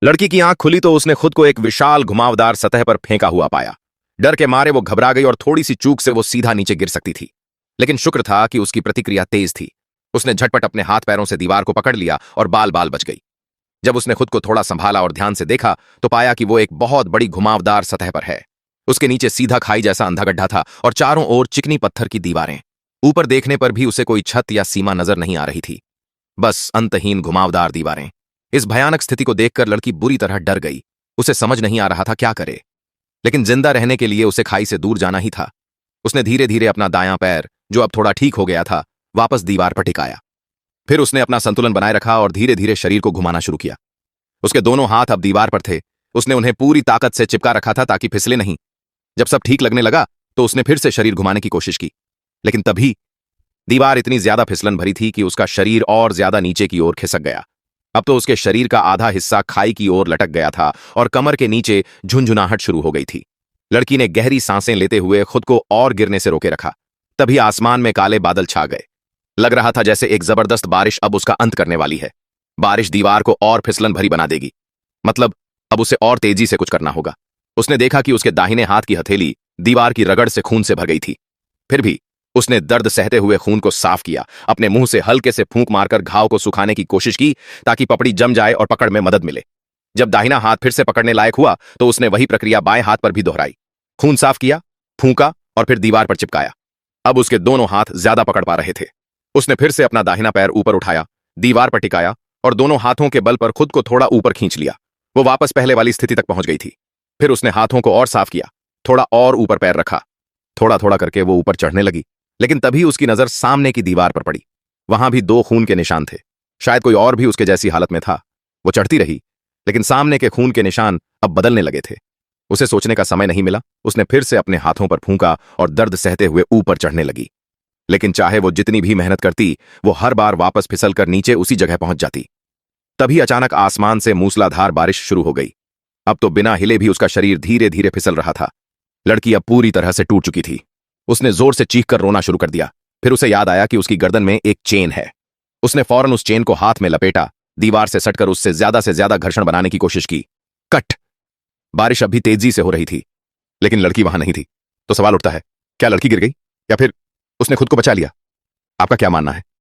लड़की की आंख खुली तो उसने खुद को एक विशाल घुमावदार सतह पर फेंका हुआ पाया। डर के मारे वो घबरा गई और थोड़ी सी चूक से वो सीधा नीचे गिर सकती थी। लेकिन शुक्र था कि उसकी प्रतिक्रिया तेज थी। उसने झटपट अपने हाथ पैरों से दीवार को पकड़ लिया और बाल बाल बच गई। जब उसने खुद को थोड़ा संभाला और ध्यान से देखा तो पाया कि वो एक बहुत बड़ी घुमावदार सतह पर है। उसके नीचे सीधा खाई जैसा अंधा गड्ढा था और चारों ओर चिकनी पत्थर की दीवारें। ऊपर देखने पर भी उसे कोई छत या सीमा नजर नहीं आ रही थी, बस अंतहीन घुमावदार दीवारें। इस भयानक स्थिति को देखकर लड़की बुरी तरह डर गई। उसे समझ नहीं आ रहा था क्या करे, लेकिन जिंदा रहने के लिए उसे खाई से दूर जाना ही था। उसने धीरे धीरे अपना दायां पैर, जो अब थोड़ा ठीक हो गया था, वापस दीवार पर टिकाया। फिर उसने अपना संतुलन बनाए रखा और धीरे धीरे शरीर को घुमाना शुरू किया। उसके दोनों हाथ अब दीवार पर थे। उसने उन्हें पूरी ताकत से चिपका रखा था ताकि फिसले नहीं। जब सब ठीक लगने लगा तो उसने फिर से शरीर घुमाने की कोशिश की, लेकिन तभी दीवार इतनी ज्यादा फिसलन भरी थी कि उसका शरीर और ज्यादा नीचे की ओर खिसक गया। अब तो उसके शरीर का आधा हिस्सा खाई की ओर लटक गया था और कमर के नीचे झुंझुनाहट शुरू हो गई थी। लड़की ने गहरी सांसें लेते हुए खुद को और गिरने से रोके रखा। तभी आसमान में काले बादल छा गए। लग रहा था जैसे एक जबरदस्त बारिश अब उसका अंत करने वाली है। बारिश दीवार को और फिसलन भरी बना देगी, मतलब अब उसे और तेजी से कुछ करना होगा। उसने देखा कि उसके दाहिने हाथ की हथेली दीवार की रगड़ से खून से भर गई थी। फिर भी उसने दर्द सहते हुए खून को साफ किया। अपने मुंह से हल्के से फूंक मारकर घाव को सुखाने की कोशिश की ताकि पपड़ी जम जाए और पकड़ में मदद मिले। जब दाहिना हाथ फिर से पकड़ने लायक हुआ तो उसने वही प्रक्रिया बाएं हाथ पर भी दोहराई। खून साफ किया, फूंका और फिर दीवार पर चिपकाया। अब उसके दोनों हाथ ज्यादा पकड़ पा रहे थे। उसने फिर से अपना दाहिना पैर ऊपर उठाया, दीवार पर टिकाया और दोनों हाथों के बल पर खुद को थोड़ा ऊपर खींच लिया। वो वापस पहले वाली स्थिति तक पहुंच गई थी। फिर उसने हाथों को और साफ किया, थोड़ा और ऊपर पैर रखा। थोड़ा थोड़ा करके वो ऊपर चढ़ने लगी, लेकिन तभी उसकी नजर सामने की दीवार पर पड़ी। वहां भी 2 खून के निशान थे। शायद कोई और भी उसके जैसी हालत में था। वो चढ़ती रही, लेकिन सामने के खून के निशान अब बदलने लगे थे। उसे सोचने का समय नहीं मिला। उसने फिर से अपने हाथों पर फूंका और दर्द सहते हुए ऊपर चढ़ने लगी। लेकिन चाहे वो जितनी भी मेहनत करती, वो हर बार वापस फिसलकर नीचे उसी जगह पहुंच जाती। तभी अचानक आसमान से मूसलाधार बारिश शुरू हो गई। अब तो बिना हिले भी उसका शरीर धीरे धीरे फिसल रहा था। लड़की अब पूरी तरह से टूट चुकी थी। उसने जोर से चीखकर रोना शुरू कर दिया। फिर उसे याद आया कि उसकी गर्दन में एक चेन है। उसने फौरन उस चेन को हाथ में लपेटा, दीवार से सटकर उससे ज्यादा घर्षण बनाने की कोशिश की। कट! बारिश अभी तेजी से हो रही थी, लेकिन लड़की वहां नहीं थी। तो सवाल उठता है, क्या लड़की गिर गई या फिर उसने खुद को बचा लिया? आपका क्या मानना है?